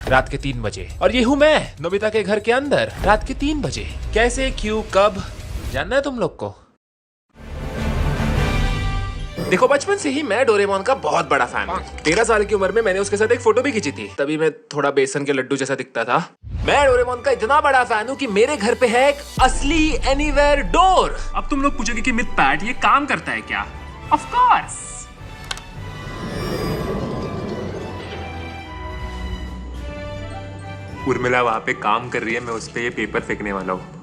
रात के 3 बजे, और ये हूँ मैं नोबिता के घर के अंदर रात के 3 बजे। कैसे, क्यों, कब, जानना है तुम लोग को? देखो, बचपन से ही मैं डोरेमोन का बहुत बड़ा फैन हूँ। 13 साल की उम्र में मैंने उसके साथ एक फोटो भी खींची थी। तभी मैं थोड़ा बेसन के लड्डू जैसा दिखता था। मैं डोरेमोन का इतना बड़ा फैन हूँ कि मेरे घर पे है एक असली एनीवेयर डोर। अब तुम लोग पूछोगे कि मिथ पैट ये काम करता है क्या? Of course. उर्मिला वहां पे काम कर रही है, मैं उस पे ये पेपर फेंकने वाला हूँ।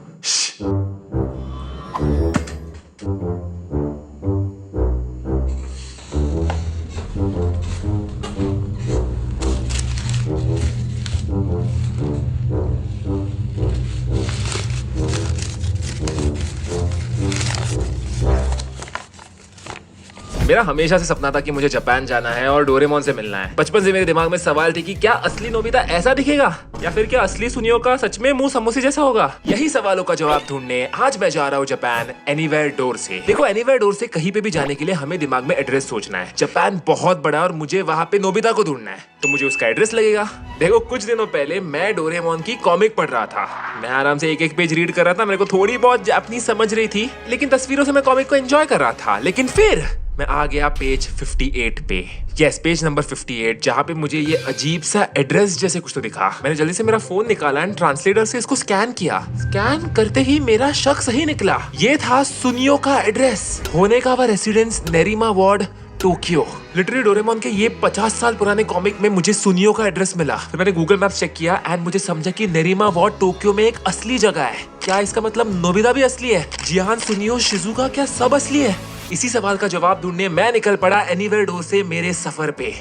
मेरा हमेशा से सपना था कि मुझे जापान जाना है और डोरेमोन से मिलना है। बचपन से मेरे दिमाग में सवाल थी कि क्या असली नोबिता ऐसा दिखेगा या फिर क्या असली सुनियो का सच में मुंह समोसे जैसा होगा। यही सवालों का जवाब ढूंढने आज मैं जा रहा हूँ जापान एनीवेयर डोर से। देखो, एनीवेयर डोर से कहीं पे भी जाने के लिए हमें दिमाग में एड्रेस सोचना है। जापान बहुत बड़ा और मुझे वहाँ पे नोबिता को ढूंढना है, तो मुझे उसका एड्रेस लगेगा। देखो, कुछ दिनों पहले मैं डोरेमोन की कॉमिक पढ़ रहा था। मैं आराम से एक पेज रीड कर रहा था। मेरे को थोड़ी बहुत जापानी समझ रही थी, लेकिन तस्वीरों से मैं कॉमिक को एंजॉय कर रहा था। लेकिन फिर मैं आ गया पेज 58 पे। यस, पेज नंबर 58, जहाँ पे मुझे ये अजीब सा एड्रेस जैसे कुछ तो दिखा। मैंने जल्दी से मेरा फोन निकाला एंड ट्रांसलेटर से इसको स्कैन किया। स्कैन करते ही मेरा शक सही निकला। ये था सुनियो का address, Honekawa residence, Nerima ward, Tokyo. Literally Doraemon के ये 50 साल पुराने कॉमिक में मुझे सुनियो का एड्रेस मिला। फिर मैंने गूगल मैप चेक किया एंड मुझे समझा कि नेरिमा वार्ड टोक्यो में एक असली जगह है। क्या इसका मतलब नोबिता भी असली है? जियान, सुनियो, शिजुका, क्या सब असली है? इसी सवाल का जवाब ढूंढने मैं निकल पड़ा एनीवेयर डोर से मेरे सफर पे।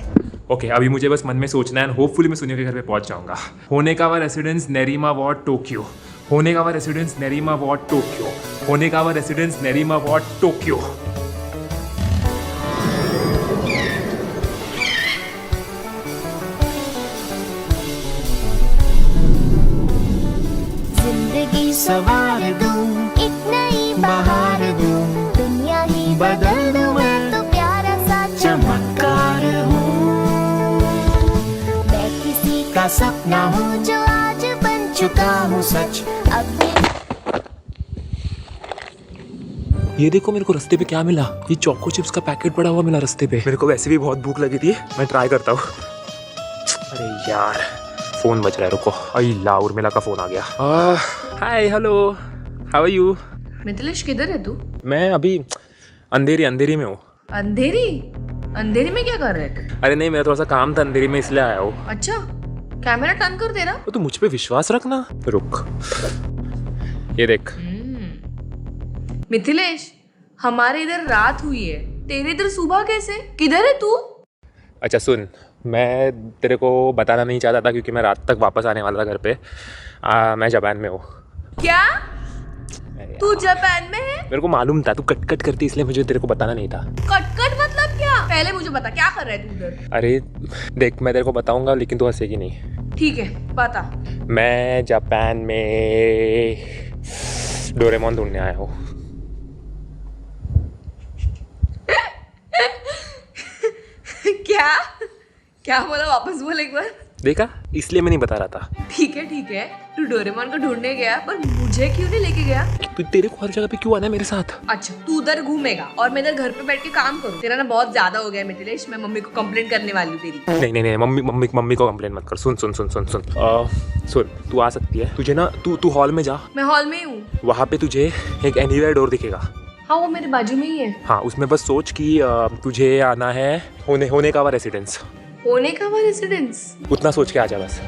ओके, अभी मुझे बस मन में सोचना है, होपफुली मैं सुनियो के घर पे पहुंच जाऊंगा। Honekawa residence, Nerima ward, Tokyo. Honekawa residence, Nerima ward, Tokyo. Honekawa residence, Nerima ward, Tokyo. जिंदगी सवार दूं, एक नई बहार दूं, दुनिया ही बदल दूं, मैं तो प्यारा सा चमत्कार हूँ। मैं किसी का सपना हूँ जो आज बन चुका हूँ सच। अब ये देखो, मेरे को रास्ते पे क्या मिला? ये चोको चिप्स का पैकेट पड़ा हुआ मिला रास्ते पे। मेरे को वैसे भी बहुत भूख लगी थी, मैं ट्राई करता हूँ। अरे यार, फोन बज रहा है, रुको। अल्लाह, उर्मिला का फोन आ गया। Hi, hello, how are you? Mithilesh, किधर है तू? मैं अभी अंधेरी में हूँ। अंधेरी? अंधेरी में क्या कर रहे थे? अरे नहीं, मेरा थोड़ा सा काम था अंधेरी में, इसलिए आया हूँ। अच्छा, कैमरा टर्न कर दे रहा। तो तू मुझ पे विश्वास रखना। रुक, ये देख। मिथिलेश, हमारे इधर रात हुई है, तेरे इधर सुबह कैसे? किधर है तू? अच्छा सुन, मैं तेरे को बताना नहीं चाहता था क्योंकि मैं रात तक वापस आने वाला था घर पे। मैं जापान में हूँ। क्या? तू जापान में है? मेरे को मालूम था तू कट करती, इसलिए मुझे तेरे को बताना नहीं था। कट मतलब क्या? पहले मुझे बता, क्या कर रहा है तू उधर? अरे देख, मैं तेरे को बताऊंगा लेकिन तू हंसेगी नहीं। ठीक है, बता। मैं जापान में डोरेमोन ढूंढने आया हूँ। क्या बोला? वापस बोल एक बार। देखा, इसलिए मैं नहीं बता रहा था। ठीक है, तू डोरेमोन को ढूंढने गया, पर मुझे क्यों नहीं लेके गया? तेरे को हर जगह पे क्यों आना है मेरे साथ? अच्छा, तू उधर घूमेगा और मैं इधर घर पे बैठ के काम करूँ? तेरा ना बहुत ज्यादा हो गया मिथिलेश। मैं मम्मी को कंप्लेंट करने वाली हूँ तेरी। नहीं, मम्मी को कंप्लेन मत कर। सुन, तू आ सकती है। तुझे ना, तू हॉल में जा। मैं हॉल में ही हूँ। वहाँ पे तुझे एक एनीवेयर डोर दिखेगा। हाँ, वो मेरे बाजू में ही है। हाँ, उसमें बस सोच कि तुझे आना है होनेकावा रेसिडेंस। Honekawa residence? उतना सोच के आजा बस।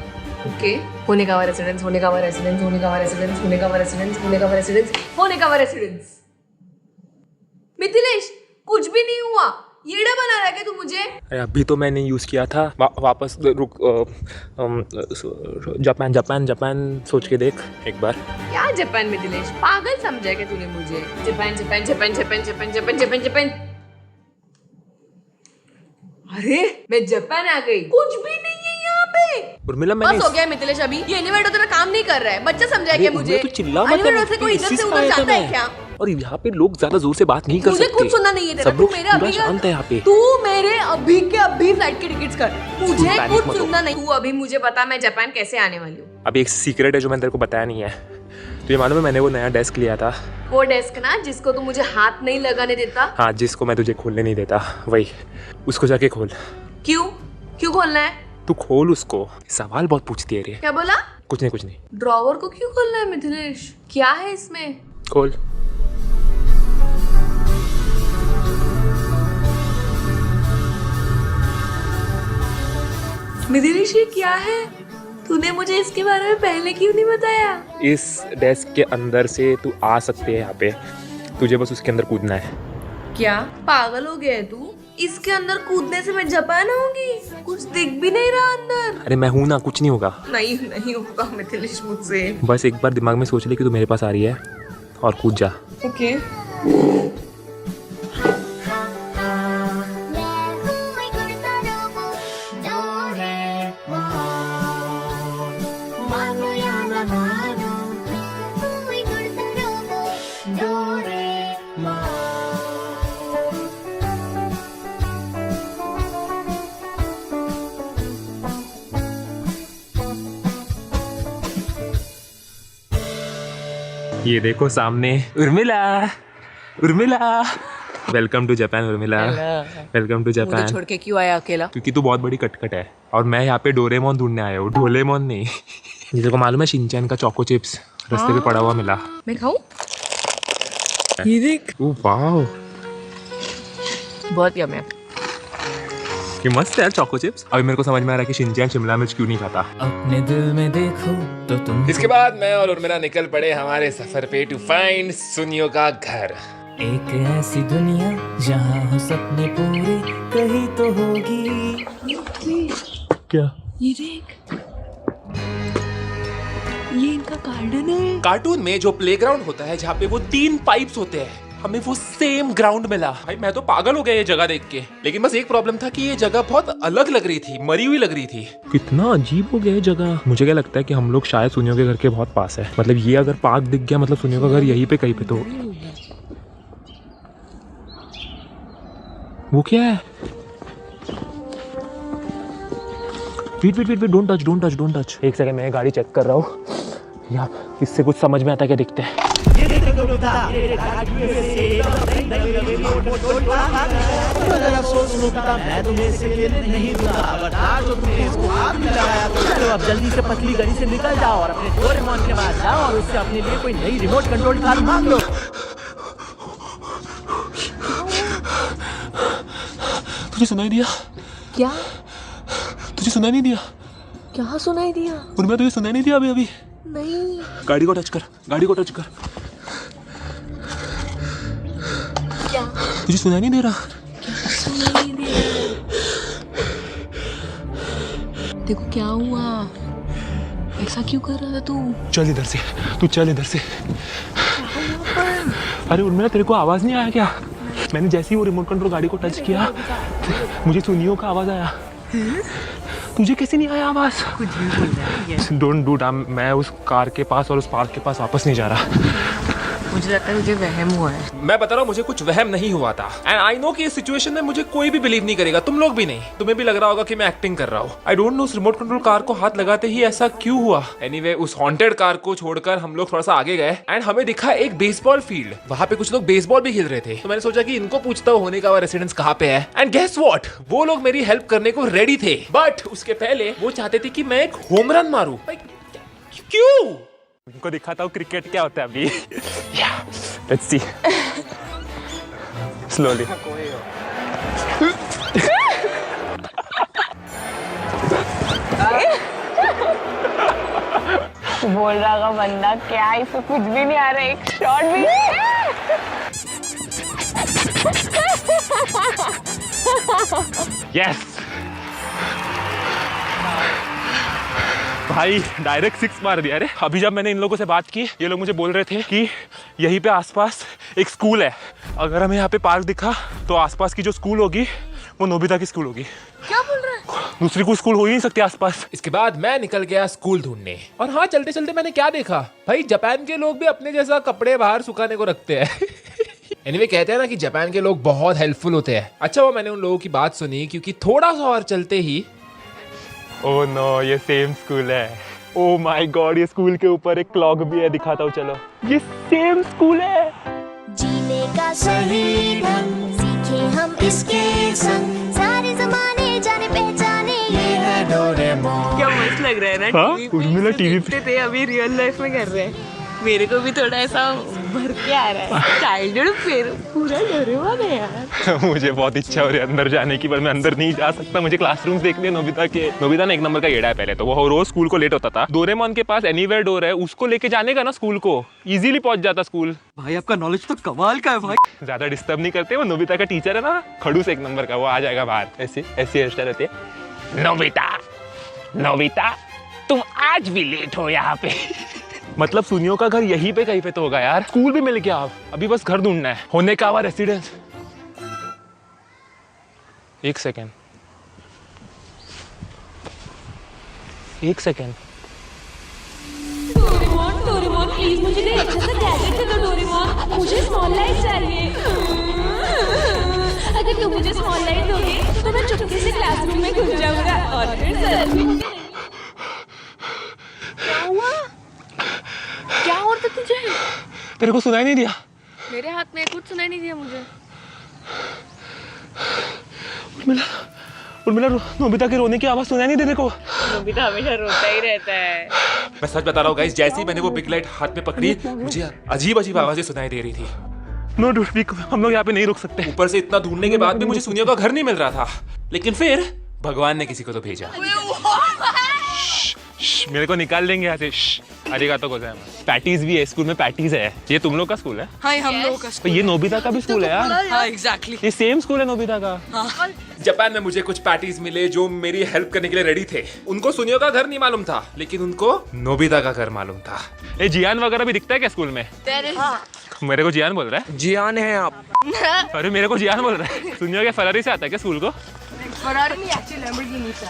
Okay, Honekawa residence, Honekawa residence, Honekawa residence, Honekawa residence, Honekawa residence, Honekawa residence. Mithilesh, कुछ भी नहीं हुआ। येड़ा बना रहा है क्या तू मुझे? अरे अभी तो मैंने यूज किया था। वापस रुक। जापान सोच के देख एक बार। क्या जापान मिथिलेश? पागल समझा क्या तूने मुझे? जापान। अरे मैं जापान आ गई। कुछ भी नहीं है यहाँ पे। उर्मिला, बस हो गया मिथिलेश। अभी ये एनीवेयर तेरा काम नहीं कर रहा है। बच्चा समझा क्या मुझे? तू चिल्ला मत। एनीवेयर से कोई इधर से उधर जाता है क्या? और यहाँ पे लोग ज्यादा जोर से बात नहीं कर मुझे सकते। कुछ सुनना नहीं है तेरा। सब तू लोग मेरे पूरा अभी शांत है यहाँ पे। तू मेरे अभी के अभी फ्लाइट के टिकट्स कर। मुझे पैनिक कुछ मत हो। सुनना नहीं। तू अभी मुझे बता मैं जापान कैसे आने वाली हूँ। अभी एक सीक्रेट है जो मैंने तेरे को बताया नहीं है। तो ये मालूम है मैंने वो नया डेस्क लिया था। वो डेस्क ना जिसको तू मुझे हाथ नहीं लगाने देता। हाँ, जिसको मैं तुझे खोलने नहीं देता, वही। उसको जाके खोल। क्यों क्यों खोलना है? तू खोल उसको। सवाल बहुत पूछती है रे। क्या बोला? कुछ नहीं। ड्रॉवर को क्यों खोलना है मिथिलेश? क्या है इसमें? खोल। मिथिलेश ये क्या है? तूने मुझे इसके बारे में पहले क्यों नहीं बताया? इस डेस्क के अंदर से तू आ सकते है यहाँ पे। तुझे बस उसके अंदर कूदना है। क्या पागल हो गया है तू? इसके अंदर कूदने से मैं जापान आऊंगी? कुछ दिख भी नहीं रहा अंदर। अरे मैं हूं ना, कुछ नहीं होगा। नहीं होगा मिथिलेश मुझसे। बस एक बार दिमाग में सोच ले कि तू मेरे पास आ रही है और कूद जा। ओके। ये देखो सामने Urmila. Welcome to Japan Urmila. Welcome to मुझे जापान। छोड़ के क्यों आया अकेला? क्योंकि तू बहुत बड़ी कटकट है और मैं यहाँ पे डोरेमोन ढूंढने आया हूँ, डोलेमोन नहीं। जिसे को मालूम है शिनचैन का चोको चिप्स रास्ते पे पड़ा हुआ मिला। मैं खाऊं? ये देख। ओह वाओ, बहुत यम है। कि मस्त है यार चोको चिप्स। अभी मेरे को समझ में आ रहा है कि शिनचैन शिमला मिर्च क्यों नहीं खाता। अपने दिल में देखो तो तुम इसके बाद मैं और उर्मिला निकल पड़े हमारे सफर पे टू फाइंड सुनियो का घर। एक ऐसी दुनिया जहाँ हो सपने पूरे कहीं तो होगी। क्या? ये देख, ये इनका गार्डन है। कार्टून में जो प्लेग्राउंड होता है जहाँ पे वो 3 पाइप्स होते हैं, हमें वो सेम ग्राउंड मिला। भाई मैं तो पागल हो गया ये जगह देख के। लेकिन बस एक प्रॉब्लम था कि ये जगह बहुत अलग लग रही थी, मरी हुई लग रही थी। कितना अजीब हो गया ये जगह। मुझे क्या लगता है कि हम लोग शायद सुनियो के घर के बहुत पास है। मतलब ये अगर पार्क दिख गया मतलब सुनियो का घर यहीं पे कहीं पे। तो वो क्या है? Wait don't touch. एक सेकंड, मैं गाड़ी चेक कर रहा हूँ। यार इससे कुछ समझ में आता है क्या दिखते हैं? चलो अब जल्दी से पतली गली से निकल जाओ और अपने डोरेमोन के पास जाओ और उससे अपने लिए कोई नई रिमोट कंट्रोल कार मांग लो। तुझे सुनाई दिया? क्या? तुझे सुनाई नहीं दिया? क्या सुनाई दिया? उर्मिला तुझे सुनाई नहीं दिया अभी? नहीं। गाड़ी को टच कर। क्या? तुझे सुनाई नहीं दे रहा? सुनाई दे रहा। देखो क्या हुआ? ऐसा क्यों कर रहा था तू? चल इधर से, तू चल इधर से। अरे उर्मिला तेरे को आवाज नहीं आया क्या? मैंने जैसे ही वो रिमोट कंट्रोल गाड़ी को टच किया मुझे सुनियो का आवाज आया। तुझे कैसे नहीं आया आवाज? Don't do dam. मैं उस कार के पास और उस पार्क के पास वापस नहीं जा रहा। मुझे लगता है मुझे वहम हुआ है। मैं बता रहा हूँ मुझे कुछ वहम नहीं हुआ था। एंड आई नो कि इस सिचुएशन में मुझे कोई भी बिलीव नहीं करेगा, तुम लोग भी नहीं। तुम्हें भी लग रहा होगा कि मैं एक्टिंग कर रहा हूँ। आई डोंट नो उस रिमोट कंट्रोल कार को हाथ लगाते ही ऐसा क्यों हुआ। एनीवे उस हॉन्टेड कार को छोड़कर हम लोग थोड़ा सा आगे गए एंड हमें दिखा एक बेसबॉल फील्ड। वहाँ पे कुछ लोग बेसबॉल भी खेल रहे थे। तो मैंने सोचा कि इनको पूछता हूँ होने का रेसिडेंस कहाँ पे है। एंड गेस व्हाट, वो लोग मेरी हेल्प करने को रेडी थे। बट उसके पहले वो चाहते थे कि मैं एक होम रन मारूं। क्यों? उनको दिखाता हूँ क्रिकेट क्या होता है अभी। Let's see slowly. बोल रहा का बंदा क्या, इसको कुछ भी नहीं आ रहा, एक शॉट भी यस भाई, डायरेक्ट 6 मार दिया। अरे अभी जब मैंने इन लोगों से बात की, ये लोग मुझे बोल रहे थे कि यहीं पे आसपास एक स्कूल है। अगर हमें यहाँ पे पार्क दिखा तो आसपास की जो स्कूल होगी वो नोबिता की स्कूल होगी। क्या बोल रहा है? दूसरी कोई स्कूल हो ही नहीं सकती आसपास। इसके बाद मैं निकल गया स्कूल ढूंढने। और हाँ, चलते चलते मैंने क्या देखा भाई, जापान के लोग भी अपने जैसा कपड़े बाहर सुखाने को रखते हैं। एनीवे कहते हैं ना कि जापान के लोग बहुत हेल्पफुल होते हैं। अच्छा वो मैंने उन लोगों की बात सुनी, क्योंकि थोड़ा सा और चलते ही ओह नो, ये सेम स्कूल है। ओह माय गॉड, ये स्कूल के ऊपर एक क्लॉक भी है, दिखाता हूँ चलो। ये सेम स्कूल है। जीने का सही ढंग सीखे हम इसके संग, सारे जमाने जाने पहचाने ये है डोरेमोन। क्या मस्त लग रहा है ना। हाँ, उर्मिला टीवी पे थे, अभी रियल लाइफ में कर रहे हैं। मेरे को भी थोड़ा ऐसा भर के आ रहा है, चाइल्डहुड फिर पूरा डोरेमोन है यार। मुझे बहुत इच्छा हो रही है अंदर जाने की, पर मैं अंदर नहीं जा सकता। मुझे क्लासरूम देखने नोबिता के। नोबिता ने एक नंबर का येड़ा है पहले तो, वो रोज स्कूल को लेट होता था। डोरेमोन के पास एनीवेयर डोर है, उसको लेके जाने का ना स्कूल को, इजीली पहुंच जाता स्कूल। भाई आपका नॉलेज तो कमाल का है भाई। ज्यादा डिस्टर्ब नहीं करते। वो नोबिता का टीचर है ना, खड़ूस एक नंबर का, वो आ जाएगा बाहर। ऐसी हेयर स्टाइल रहती है। नोबिता, नोबिता तुम आज भी लेट हो यहाँ पे। मतलब सुनियो का घर यहीं पे कहीं पे तो होगा यार। स्कूल भी मिल गया, अब अभी बस घर ढूंढना है। होने का हुआ रेसिडेंस। एक सेकेंड, एक सेकेंड। डोरेमोन, डोरेमोन प्लीज मुझे कोई अच्छा सा गैजेट दे दो डोरेमोन, मुझे स्मॉल लाइट चाहिए। अगर तुम मुझे स्मॉल लाइट दोगे तो मैं चुपके से क्लासरूम में घुस जाऊंगा और फिर सर। क्या हुआ? क्या हो रहा था तुझे? तेरे को सुनाई नहीं दिया? मेरे हाथ में कुछ सुनाई नहीं दिया मुझे। उर्मिला, नोबिता के रोने की आवाज सुनाई नहीं दे तेरे को? नोबिता हमेशा रोता ही रहता है। मैं सच बता रहा हूँ गाइस, जैसे ही मैंने वो बिग लाइट हाथ में पकड़ी, मुझे अजीब अजीब आवाजें सुनाई दे रही थी। नो डूड, हम लोग यहाँ पे नहीं रुक सकते। ऊपर से इतना ढूंढने के बाद भी मुझे सुनियो का घर नहीं मिल रहा था। लेकिन फिर भगवान ने किसी को तो भेजा। मेरे को निकाल देंगे यहाँ से। अरिगातो गोजाइमास। पैटीज भी है स्कूल में, पैटीज है। ये तुम लोग का स्कूल है? हाँ, हम लोगों का तो ये नोबिता का भी स्कूल है यार। हाँ, एग्जैक्टली। ये सेम स्कूल है नोबिता का। हाँ। जापान में मुझे कुछ पैटीज मिले जो मेरी हेल्प करने के लिए रेडी थे। उनको सुनियो का घर नहीं मालूम था, लेकिन उनको नोबिता का घर मालूम था। ये जियान वगैरह भी दिखता है क्या स्कूल में? मेरे को जियान बोल रहा है। जियान है आप? अरे मेरे को जियान बोल रहा है। सुनियो क्या फरारी से आता है क्या स्कूल को?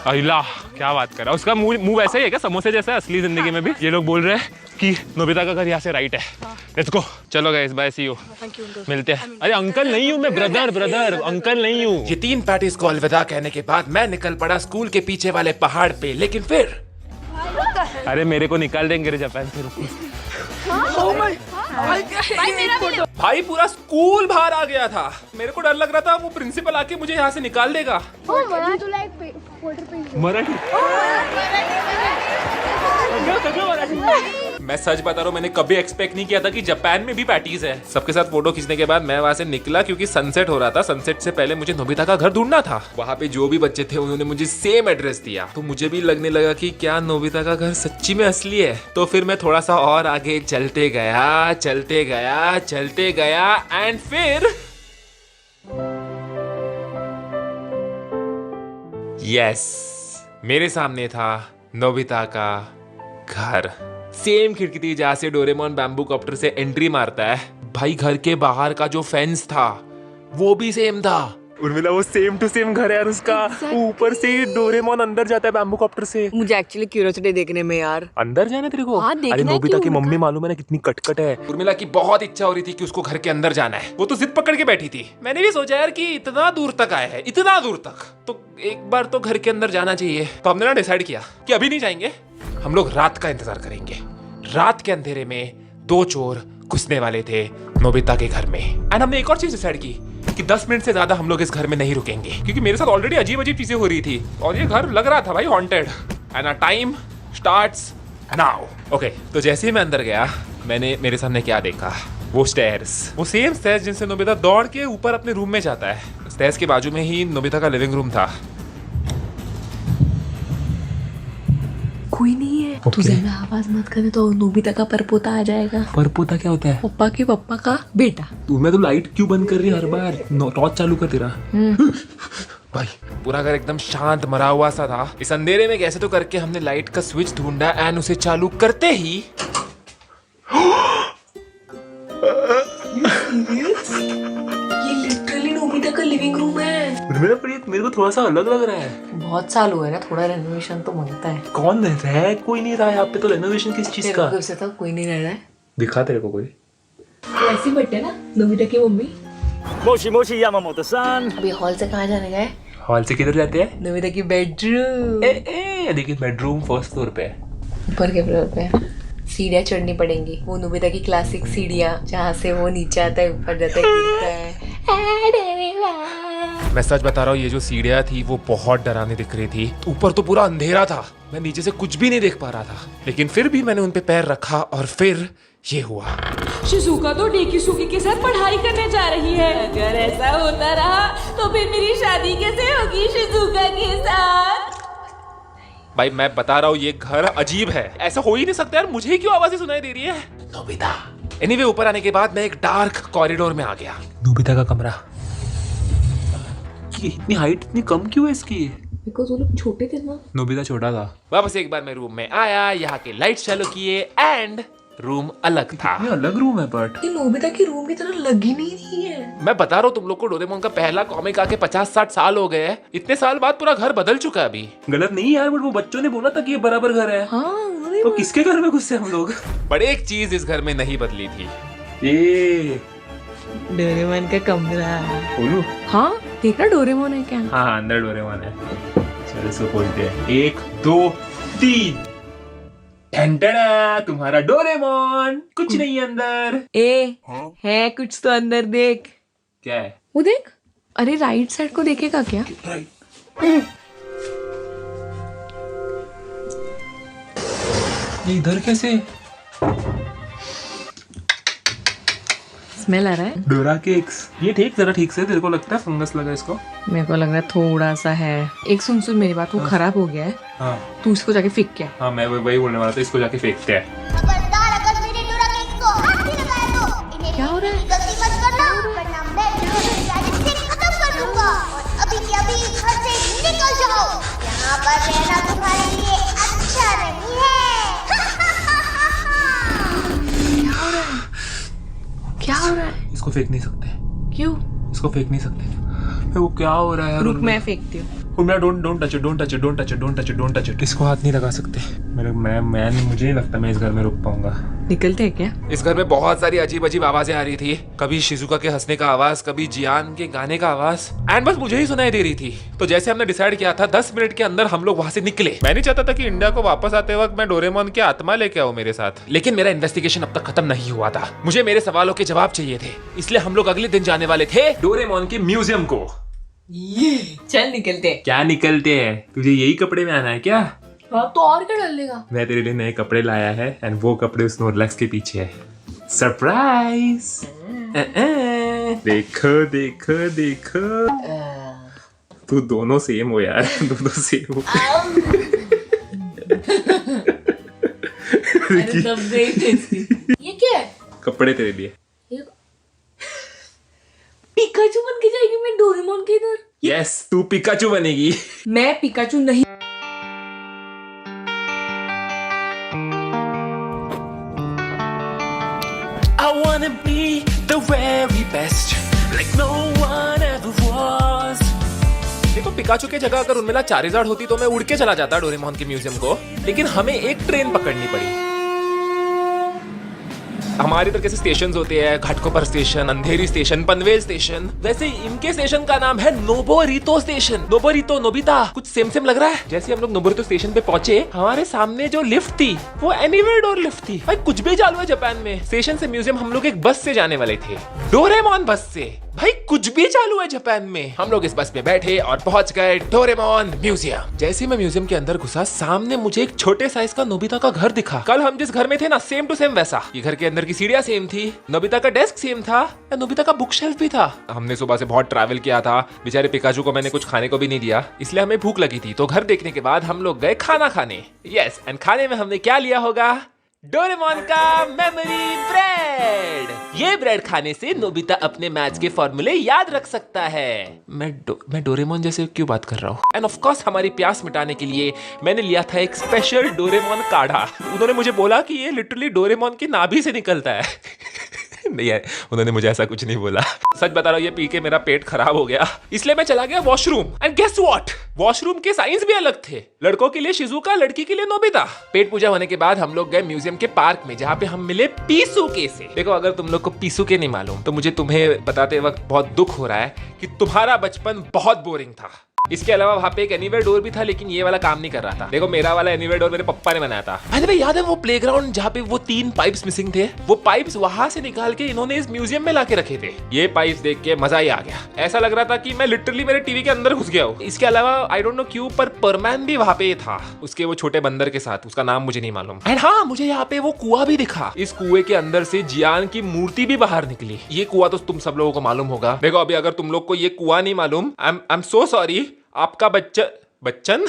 अल्लाह, क्या बात कर रहा है। उसका मुंह वैसे ही है क्या, समोसे जैसा है असली जिंदगी में भी? ये लोग बोल रहे हैं कि नोबिता का घर यहाँ से राइट है। Let's go. चलो गाइस, बाय, सी यू, मिलते हैं। अरे अंकल नहीं हूँ मैं, ब्रदर, अंकल नहीं हूँ। ये 3 पैटीज को अलविदा कहने के बाद मैं निकल पड़ा स्कूल के पीछे वाले पहाड़ पे। लेकिन फिर अरे मेरे को निकाल देंगे रे जापान से। भाई पूरा स्कूल बाहर आ गया था। मेरे को डर लग रहा था वो प्रिंसिपल आके मुझे यहाँ से निकाल देगा। मराठी। मैं सच बता रहा हूँ, मैंने कभी एक्सपेक्ट नहीं किया था कि जापान में भी पैटीज है। सबके साथ फोटो खींचने के बाद मैं वहाँ से निकला, क्योंकि सनसेट हो रहा था। सनसेट से पहले मुझे नोबिता का घर ढूंढना था। वहाँ पे जो भी बच्चे थे उन्होंने मुझे सेम एड्रेस दिया, तो मुझे भी लगने लगा कि क्या नोबिता का घर सच्ची में असली है। तो फिर मैं थोड़ा सा और आगे चलते गया एंड फिर यस, मेरे सामने था नोबिता का घर। सेम खिड़की थी जहां से डोरेमोन बैम्बू कॉप्टर से एंट्री मारता है। भाई घर के बाहर का जो फेंस था वो भी सेम था। उर्मिला, वो सेम टू सेम घर है यार उसका। ऊपर से डोरेमोन अंदर जाता है बैम्बू कॉप्टर से। मुझे एक्चुअली क्यूरियोसिटी देखने में यार। अंदर जाना तेरे को? हाँ, देखना अरे है नोबिता क्यों की उनका? मम्मी मालूम है ना कितनी कटकट है। उर्मिला की बहुत इच्छा हो रही थी कि उसको घर के अंदर जाना है। वो तो जिद पकड़ के बैठी थी। मैंने भी सोचा यार कि इतना दूर तक आए हैं, इतना दूर तक, तो एक बार तो घर के अंदर जाना चाहिए। तो हमने ना डिसाइड किया कि अभी नहीं जाएंगे, हम लोग रात का इंतजार करेंगे। रात के अंधेरे में 2 चोर घुसने वाले थे नोबिता के घर में। एंड हमने एक और चीज डिसाइड की कि 10 मिनट से ज्यादा हम लोग इस घर में नहीं रुकेंगे, क्योंकि मेरे साथ ऑलरेडी अजीब अजीब चीजें हो रही थी और ये घर लग रहा था भाई haunted. And our time starts now. Okay, तो जैसे ही मैं अंदर गया, मैंने मेरे सामने क्या देखा, वो स्टेयर्स, वो सेम स्टेयर्स जिनसे नोबिता दौड़ के ऊपर अपने रूम में जाता है। स्टेयर्स के बाजू में ही नोबिता का लिविंग रूम था। कोई नहीं है। तू ज्यादा आवाज मत करे तो नोबिता का परपोता आ जाएगा। परपोता क्या होता है? पप्पा का बेटा। तू मैं तो लाइट क्यों बंद कर रही है हर बार? टॉर्च चालू कर तेरा। भाई पूरा घर एकदम शांत मरा हुआ सा था। इस अंधेरे में कैसे तो करके हमने लाइट का स्विच ढूंढा एंड उसे चालू करते ही ये लिटरली नोबिता का लिविंग रूम है। मेरे को थोड़ा सा अलग लग रहा है। बहुत साल हुए ना, थोड़ा रेनोवेशन तो मांगता है। कौन रह कोई नहीं रहा यहाँ पे, तो रेनोवेशन किस चीज का? तेरे को तो कोई नहीं रह रहा है। दिखा तेरे को कोई? ऐसी बट्टे ना नोबिता की मम्मी। मोशी मोशी यामामोतो-सान। अभी हॉल से कहाँ जाने गए? हॉल से किधर जाते हैं? नोबिता की बेडरूम। देखिए बेडरूम फर्स्ट फ्लोर पे है। ऊपर के फ्लोर पे सीढ़ियाँ चढ़नी पड़ेंगी, वो नोबिता की क्लासिक सीढ़ियाँ जहाँ से वो नीचे आता है ऊपर जाता है गिरता है। मैं सच बता रहा हूँ, ये जो सीढ़ियाँ थी वो बहुत डरावनी दिख रही थी। ऊपर तो पूरा अंधेरा था, मैं नीचे से कुछ भी नहीं देख पा रहा था, लेकिन फिर भी मैंने उन पे पैर रखा और फिर ये हुआ। शिजुका तो डेकिसुकी के साथ पढ़ाई करने जा रही है। अगर ऐसा होता रहा तो फिर मेरी शादी कैसे होगी शिजुका के साथ? भाई मैं बता रहा हूँ ये घर अजीब है, ऐसा हो ही नहीं सकता यार। मुझे ही क्यों आवाजें सुनाई दे रही है? नोबिता। एनीवे ऊपर आने के बाद मैं एक डार्क कॉरिडोर में आ गया। नोबिता का कमरा। ये इतनी हाइट इतनी कम क्यों है इसकी? बिकॉज़ वो लोग छोटे थे ना। नोबिता छोटा था। वापस एक बार मैं रूम में आया, यहाँ के लाइट चालू किए एंड रूम अलग था। ये अलग रूम है बट ये नोबिता की रूम की तरह लग ही नहीं रही है। मैं बता रहा हूँ तुम लोग को, डोरेमोन का पहला कॉमिक आके 50-60 साल हो गए हैं। इतने साल बाद पूरा घर बदल चुका है अभी। गलत नहीं यार, बट वो बच्चों ने बोला था कि ये बराबर घर है। हाँ उन्होंने तो किसके घर में घुसे हम लोग? बट एक चीज इस घर में नहीं बदली थी। ये डोरेमोन का कमरा। बोलू? हाँ देखना डोरेमोन है क्या? हाँ अंदर डोरेमोन है। चलो इसको खोलते हैं। 1 2 3। तुम्हारा डोरेमोन। कुछ नहीं अंदर। है कुछ तो अंदर, देख। क्या है? वो देख, अरे राइट साइड को देखेगा क्या? ये इधर कैसे? स्मेल आ रहा है। डोरा केक्स। ये ठीक जरा ठीक से, तेरे को लगता है फंगस लगा इसको? मेरे को लग रहा है थोड़ा सा है। एक सुन मेरी बात, वो खराब हो गया है। हाँ तू इसको जाके फेंक क्या? हाँ मैं वही बोलने वाला था, इसको जाके फेंकते हैं। खबरदार, अगर मेरे डोरा केक्स को हाथ भी लगाया तो इन्हें क्या हो रहा है? गलती मत करना, वरना मैं तुम्हें गैजेट से खत्म कर दूंगा। और अभी के अभी घर से निकल जाओ, यहाँ पर रहना तुम्हारे लिए अच्छा नहीं है। क्या हो रहा है? इसको फेंक नहीं सकते। क्यों? इसको फेंक नहीं सकते। वो क्या हो रहा है? रुक मैं फेंकती हूँ। Don't touch it. इसको हाथ नहीं लगा सकते। मुझे नहीं लगता मैं इस घर में रुक पाऊंगा। निकलते हैं क्या? इस घर में बहुत सारी अजीब अजीब आवाजें आ रही थी। कभी शिजुका के हंसने का आवाज, कभी जियान के गाने का आवाज, एंड बस मुझे ही सुनाई दे रही थी। तो जैसे हमने डिसाइड किया था 10 मिनट के अंदर हम लोग वहां से निकले। मैं नहीं चाहता था कि इंडिया को वापस आते वक्त मैं डोरेमोन की आत्मा लेके आऊं मेरे साथ, लेकिन मेरा इन्वेस्टिगेशन अब तक खत्म नहीं हुआ था। मुझे मेरे सवालों के जवाब चाहिए थे, इसलिए हम लोग अगले दिन जाने वाले थे डोरेमोन के म्यूजियम को। चल निकलते हैं। क्या निकलते हैं? तुझे यही कपड़े में आना है क्या? हाँ तो और क्या डाल लेगा? मैं तेरे लिए नए कपड़े लाया है एंड वो कपड़े उस स्नोरलैक्स के पीछे है। सरप्राइज। देखो देखो देखो, तू दोनों सेम हो यार, दोनों सेम हो। अरे सब देख ये क्या है? कपड़े तेरे लिए। पिकाचू बन के जाएगी मैं डोरेमोन के इधर। यस तू पिकाचू बनेगी। मैं पिकाचू नहीं। I wanna be the very best, like no one ever was. देखो पिकाचू की जगह अगर उनमें चारिज़ार्ड होती तो मैं उड़ के चला जाता डोरेमोन के म्यूजियम को, लेकिन हमें एक ट्रेन पकड़नी पड़ी। हमारे इधर कैसे स्टेशन होते हैं, घाटकोपर स्टेशन, अंधेरी स्टेशन, पनवेल स्टेशन, वैसे इनके स्टेशन का नाम है नोबोरितो स्टेशन। नोबोरितो नोबिता कुछ सेम सेम लग रहा है। जैसे हम लोग नोबोरितो स्टेशन पे पहुंचे, हमारे सामने जो लिफ्ट थी वो एनीवेयर डोर लिफ्ट थी। भाई कुछ भी चालू है जापान में। स्टेशन से म्यूजियम हम लोग एक बस से जाने वाले थे, डोरेमोन बस से। भाई कुछ भी चालू है जापान में। हम लोग इस बस में बैठे और पहुंच गए डोरेमोन म्यूजियम। जैसे मैं म्यूजियम के अंदर घुसा, सामने मुझे एक छोटे साइज का नोबिता का घर दिखा। कल हम जिस घर में थे ना, सेम टू सेम वैसा। ये घर के अंदर की सीढ़ियां सेम थी, नोबिता का डेस्क सेम था, नोबिता का बुक शेल्फ भी था। हमने सुबह से बहुत ट्रैवल किया था, बेचारे पिकाचू को मैंने कुछ खाने को भी नहीं दिया, इसलिए हमें भूख लगी थी। तो घर देखने के बाद हम लोग गए खाना खाने। यस, एंड खाने में हमने क्या लिया होगा? डोरेमोन का मेमोरी ब्रेड। ये ब्रेड खाने से नोबिता अपने मैथ्स के फॉर्मूले याद रख सकता है। मैं डोरेमोन जैसे क्यों बात कर रहा हूँ? एंड ऑफ कोर्स हमारी प्यास मिटाने के लिए मैंने लिया था एक स्पेशल डोरेमोन काढ़ा। उन्होंने मुझे बोला कि ये लिटरली डोरेमोन की नाभि से निकलता है। नहीं है, उन्होंने मुझे ऐसा कुछ नहीं बोला। सच बता रहा हूँ, ये पी के मेरा पेट खराब हो गया, इसलिए मैं चला गया washroom. And guess what, washroom के साइंस भी अलग थे। लड़कों के लिए शिजुका, लड़की के लिए नोबिता। पेट पूजा होने के बाद हम लोग गए म्यूजियम के पार्क में, जहाँ पे हम मिले पीसूके से। देखो, अगर तुम लोग को पीसूके नहीं मालूम तो मुझे तुम्हें बताते वक्त बहुत दुख हो रहा है कि तुम्हारा बचपन बहुत बोरिंग था। इसके अलावा वहाँ पे एक एनीवेयर डोर भी था, लेकिन ये वाला काम नहीं कर रहा था। देखो, मेरा वाला एनीवेयर डोर मेरे पप्पा ने बनाया था। अरे भाई, याद है वो प्लेग्राउंड जहाँ पे वो 3 पाइप्स मिसिंग थे? वो पाइप्स वहां से निकाल के इन्होंने इस म्यूजियम में लाके रखे थे। ये पाइप्स देख के मजा ही आ गया। ऐसा लग रहा था कि मैं लिटरली मेरे टीवी के अंदर घुस गया हूँ। इसके अलावा आई डोंट नो क्यों, पर परमैन भी वहाँ पे था, उसके वो छोटे बंदर के साथ। उसका नाम मुझे नहीं मालूम। एंड हाँ, मुझे यहाँ पे वो कुआं भी दिखा। इस कुएं के अंदर से जियान की मूर्ति भी बाहर निकली। ये कुआं तो तुम सब लोगों को मालूम होगा। देखो, अभी अगर तुम लोग को ये कुआं नहीं मालूम, आई एम सो सॉरी। आपका बच्चन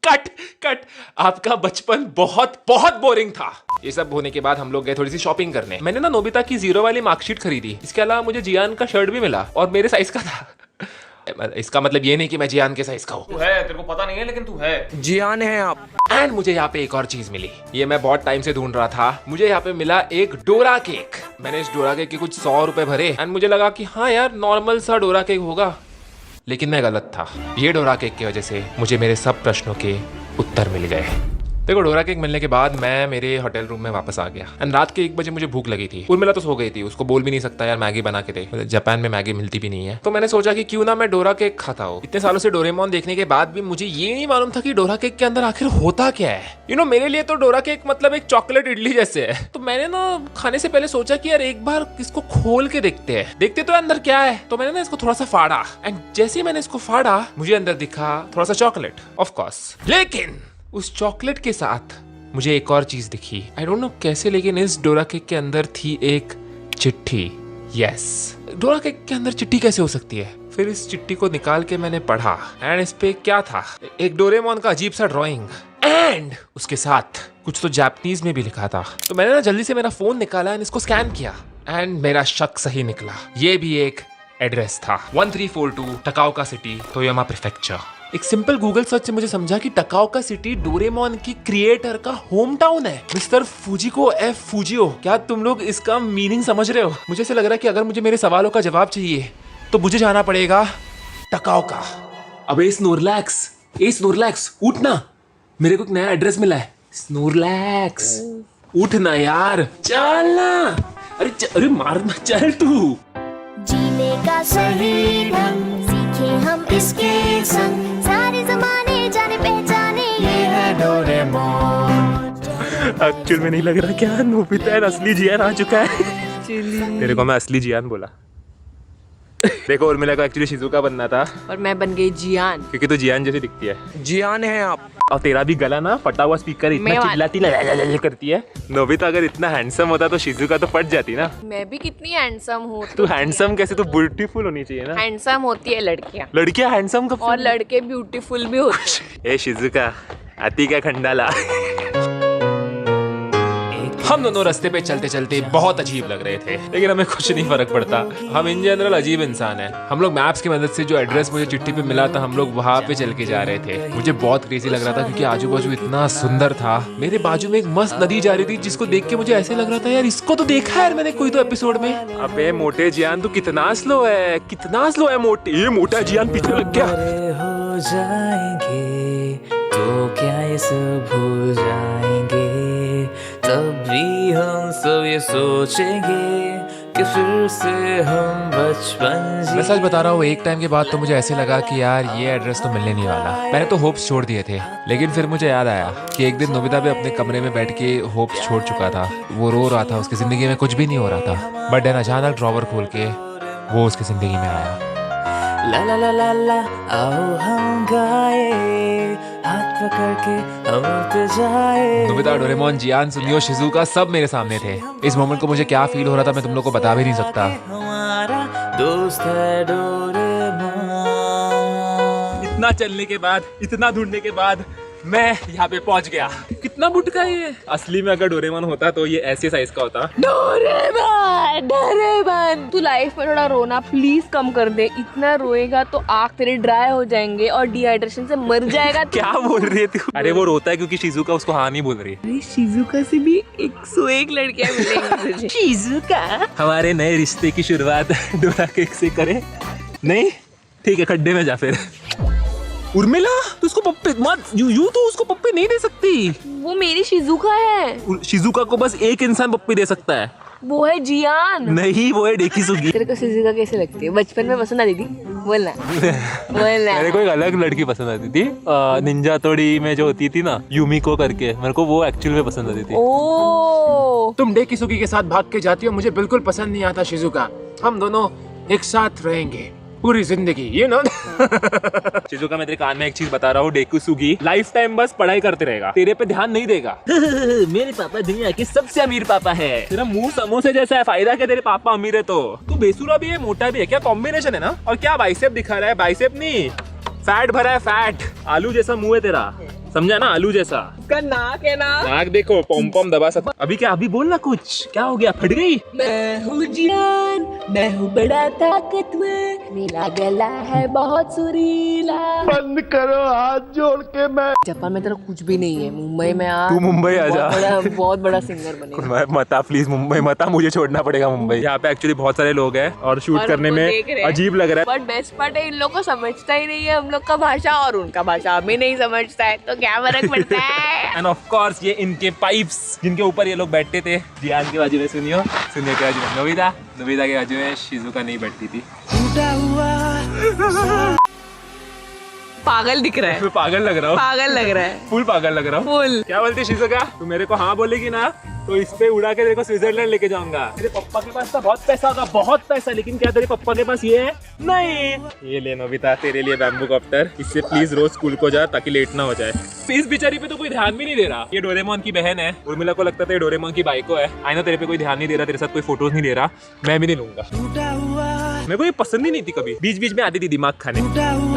कट आपका बचपन बहुत बहुत बोरिंग था। ये सब होने के बाद हम लोग गए थोड़ी सी शॉपिंग करने। मैंने ना नोबिता की 0 वाली मार्कशीट खरीदी। इसके अलावा मुझे जियान का शर्ट भी मिला और मेरे साइज का था। इसका मतलब ये नहीं कि मैं जियान के साइज का हूँ। तू है, तेरे को पता नहीं है, लेकिन तू है। जियान है आप। एंड मुझे यहाँ पे एक और चीज मिली। ये मैं बहुत टाइम से ढूंढ रहा था। मुझे यहाँ पे मिला एक डोरा केक। मैंने इस डोरा केक के कुछ 100 रुपए भरे एंड मुझे लगा कि हाँ यार, नॉर्मल सा डोरा केक होगा, लेकिन मैं गलत था। ये डोरा केक की वजह से मुझे मेरे सब प्रश्नों के उत्तर मिल गए। देखो, डोरा केक मिलने के बाद मैं मेरे होटल रूम में वापस आ गया एंड रात के 1 बजे मुझे भूख लगी थी। उर्मिला तो सो गई थी, उसको बोल भी नहीं सकता यार मैगी बना के दे, जापान में मैगी मिलती भी नहीं है। तो मैंने सोचा कि क्यों ना मैं डोरा केक खाता हूँ। इतने सालों से डोरेमोन देखने के बाद भी मुझे ये नहीं मालूम था कि डोरा केक के अंदर आखिर होता क्या है। मेरे लिए तो डोरा केक मतलब एक चॉकलेट इडली जैसे है। तो मैंने ना खाने से पहले सोचा कि यार एक बार इसको खोल के देखते तो अंदर क्या है। तो मैंने ना इसको थोड़ा सा फाड़ा एंड जैसे ही मैंने इसको फाड़ा, मुझे अंदर दिखा थोड़ा सा चॉकलेट, ऑफ कोर्स। लेकिन उस चॉकलेट के साथ मुझे एक और चीज दिखी। आई डोंट नो कैसे, लेकिन इस डोरा केक के अंदर थी एक चिट्ठी। यस, डोरा केक के अंदर चिट्ठी कैसे हो सकती है? फिर इस चिट्ठी को निकाल के मैंने पढ़ा एंड इस पे क्या था, एक डोरेमोन का अजीब सा ड्राइंग एंड उसके साथ कुछ तो जापानीज में भी लिखा था। तो मैंने ना जल्दी से मेरा फोन निकाला एंड इसको स्कैन किया एंड मेरा शक सही निकला। ये भी एक एड्रेस था, 1342 टकाओका सिटी, तोयोमा प्रीफेक्चर। एक सिंपल गूगल सर्च से मुझे समझा कि टकाओका सिटी डोरेमोन की क्रिएटर का होम टाउन है, मिस्टर फूजिको एफ फूजियो। क्या तुम लोग इसका मीनिंग समझ रहे हो? मुझे ऐसा लग रहा है कि अगर मुझे मेरे सवालों का जवाब चाहिए तो मुझे जाना पड़ेगा टकाओका। अबे स्नोरलैक्स, उठ ना, मेरे को एक नया एड्रेस मिला है। स्नोरलैक्स, उठ ना यार, चल ना। अरे मार मत, चल तू। जीने का सही ढंग सीखे हम इसके संग, सारे जमाने जाने पहचाने ये है डोरेमोन। एक्चुअल में नहीं लग रहा क्या नोबिता असली जियान आ चुका है? तेरे को मैं असली जियान बोला। देखो, उर्मिला को एक्चुअली शिजुका बनना था और मैं बन गई जियान, क्योंकि तू जियान जैसी दिखती है। जियान है आप। और तेरा भी गला ना फटा हुआ स्पीकर, इतना चिल्लाती ना करती है। नोबिता अगर इतना हैंडसम होता तो शिजुका तो फट जाती ना। मैं भी कितनी हैंडसम हूँ। तू हैंडसम कैसे, तू ब्यूटीफुल होनी चाहिए ना। हैंडसम होती है लड़कियां हैंडसम कब? और लड़के ब्यूटीफुल भी होते हैं। ए शिजुका, आती क्या खंडाला। हम दोनों रास्ते पे चलते चलते बहुत अजीब लग रहे थे, लेकिन हमें कुछ नहीं फर्क पड़ता। हम इन जनरल अजीब इंसान हैं। हम लोग मैप्स की मदद से जो एड्रेस मुझे चिट्ठी पे मिला था, हम लोग वहाँ पे चल के जा रहे थे। मुझे बहुत क्रेजी लग रहा था क्योंकि आजू बाजू इतना सुंदर था। मेरे बाजू में एक मस्त नदी जा रही थी जिसको देख के मुझे ऐसे लग रहा था यार इसको तो देखा है यार मैंने कोई तो एपिसोड में। अबे मोटे जियान, तू कितना स्लो है मोटे। ये मोटा जियान पीछे लग गया। हो जाएंगे तो क्या ये सब भूल जाएंगे, तब भी हम सब ये सोचेंगे कि फिर से हम बचपन। मैं सच बता रहा हूँ, एक टाइम के बाद तो मुझे ऐसे लगा कि यार ये एड्रेस तो मिलने नहीं वाला। मैंने तो होप्स छोड़ दिए थे, लेकिन फिर मुझे याद आया कि एक दिन नोबिता भी अपने कमरे में बैठ के होप्स छोड़ चुका था। वो रो रहा था, उसकी जिंदगी में कुछ भी नहीं हो रहा था। बट अचानक ड्रॉवर खोल के वो उसकी जिंदगी में आया। ला ला ला ला ला, आओ हम गाए, हाथ पकड़ के हम उड़ते जाए। नोबिता, डोरेमोन, जियान, सुनियो, शिजुका सब मेरे सामने थे। इस मोमेंट को मुझे क्या फील हो रहा था मैं तुम लोग को बता भी नहीं सकता। हमारा दोस्त है डोरेमोन। इतना चलने के बाद, इतना ढूंढने के बाद मैं यहाँ पे पहुंच गया। कितना कितना बुटका है ये। असली में अगर डोरेमोन होता तो ये ऐसे साइज का होता। डोरेमोन तू लाइफ में थोड़ा रोना प्लीज कम कर दे। इतना रोएगा तो आँख तेरे ड्राई हो जाएंगे और डिहाइड्रेशन से मर जाएगा। क्या बोल रही है तू? अरे वो रोता है क्योंकि शिजुका उसको हाँ नहीं बोल रही है। अरे शिजुका से भी 101 लड़कियां मिलेंगी तुझे। शिजुका हमारे नए रिश्ते की शुरुआत डोरा केक से करे। नहीं ठीक है, खड्डे में जा फिर। उर्मिला तू उसको पप्पे मत, यू तो उसको पप्पे नहीं दे सकती। वो मेरी शिजुका है। शिजुका को बस एक इंसान पप्पी दे सकता है। वो है जियान। नहीं वो है डेकिसुगी। तेरे को शिजुका कैसे लगती है? बचपन में पसंद आती थी? बोलना बोलना। मेरे को एक अलग लड़की पसंद आती थी, निंजा तोड़ी में जो होती थी ना, यूमिको करके, मेरे को वो एक्चुअल में पसंद आती थी। ओ तुम डेकिसुगी के साथ भाग के जाती हो, मुझे बिल्कुल पसंद नहीं आता शिजुका। हम दोनों एक साथ रहेंगे पूरी जिंदगी, यू नो। शिजुका मैं तेरे कान में एक चीज बता रहा हूँ, डेकिसुगी लाइफ टाइम बस पढ़ाई करते रहेगा, तेरे पे ध्यान नहीं देगा। मेरे पापा दुनिया के सबसे अमीर पापा है। तेरा मुंह समोसे जैसा है, फायदा क्या तेरे पापा अमीर है तो? तू बेसुरा भी है, मोटा भी है, क्या कॉम्बिनेशन है ना। और क्या बाइसेप दिखा रहा है? बाइसेप नहीं, फैट भरा है, फैट। आलू जैसा मुंह है तेरा, समझा ना, आलू जैसा। उसका नाक है ना। नाक देखो, पॉम पॉम दबा सकता। अभी क्या, अभी बोलना कुछ, क्या हो गया? फट गई? मैं हूँ जियान, मैं हूँ बड़ा ताकतवर, मेरा गला है बहुत सुरीला। बंद करो हाथ जोड़ के। मैं जापान में तेरा कुछ भी नहीं है, मुंबई में आ। तू मुंबई आ जा। बहुत बड़ा सिंगर बनेगा। मता प्लीज मुंबई मता, मुझे छोड़ना पड़ेगा मुंबई। यहाँ पे एक्चुअली बहुत सारे लोग हैं और शूट करने में अजीब लग रहा है। बट बेस्ट पार्ट है, इन लोग को समझता ही नहीं है हम लोग का भाषा और उनका भाषा हमें नहीं समझता है, तो क्या फर्क पड़ता है। एंड ऑफ कोर्स ये इनके पाइप्स जिनके ऊपर ये लोग बैठते थे। जियान के बाजू में सुनियो, सुनिए के बाजू में नोबिता, नोबिता के बाजू में शिजुका नहीं बैठती थी। पागल दिख रहा है। पागल लग रहा हूँ, पागल लग रहा है, फुल पागल लग रहा हूँ। फुल। क्या बोलती शिजुका? तू मेरे को हाँ बोलेगी ना तो इस पे उड़ा के तेरे को स्विट्जरलैंड लेके जाऊंगा। तेरे पापा के पास तो बहुत पैसा होगा, बहुत पैसा, लेकिन क्या तेरे पापा के पास ये है? नहीं। ये ले नोबिता, तेरे लिए बैम्बू कॉप्टर, इससे प्लीज रोज स्कूल को जा ताकि लेट ना हो जाए। इस बेचारी पे तो कोई ध्यान भी नहीं दे रहा। ये डोरेमोन की बहन है, उर्मिला को लगता था ये डोरेमोन की बाइको है। आई नो तेरे पे कोई ध्यान नहीं दे रहा, तेरे साथ कोई फोटोज नहीं ले रहा, मैं भी नहीं लूंगा। मेरे को ये पसंद ही नहीं थी, कभी बीच बीच में आती थी दिमाग खाने।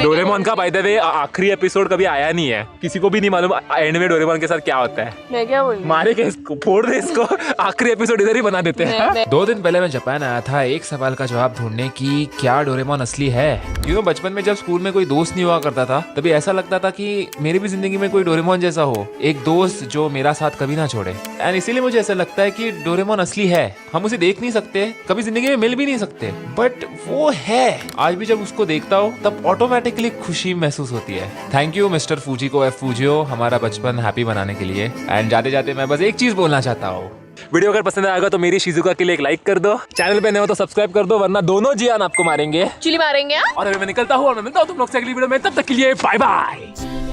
डोरेमोन का बाय द वे आखिरी एपिसोड कभी आया नहीं है, किसी को भी नहीं मालूम एंड में डोरेमोन के साथ क्या होता है। मैं क्या बोलूं? मारे के इसको, फोड़ दे इसको, आखिरी एपिसोड इधर ही बना देते हैं। 2 दिन पहले मैं जापान आया था एक सवाल का जवाब ढूंढने की, क्या डोरेमोन असली है? क्यों बचपन में जब स्कूल में कोई दोस्त नहीं हुआ करता था, तभी ऐसा लगता था कि मेरी भी जिंदगी में कोई डोरेमोन जैसा हो, एक दोस्त जो मेरा साथ कभी ना छोड़े। एंड इसीलिए मुझे ऐसा लगता है कि डोरेमोन असली है। हम उसे देख नहीं सकते, कभी जिंदगी में मिल भी नहीं सकते, बट वो है। आज भी जब उसको देखता हूँ तब ऑटोमेटिकली खुशी महसूस होती है। थैंक यू मिस्टर फूजिको एफ फूजियो, हमारा बचपन हैप्पी बनाने के लिए। एंड जाते जाते मैं बस एक चीज बोलना चाहता हूँ, वीडियो अगर पसंद आएगा तो मेरी शिजुका के लिए एक लाइक कर दो, चैनल पे नए हो तो सब्सक्राइब कर दो, वरना दोनों जियान आपको मारेंगे, चिली मारेंगे। और अभी मैं निकलता हूँ और मैं मिलता हूँ तुम लोग से अगली वीडियो में, तब तक के लिए बाय बाय।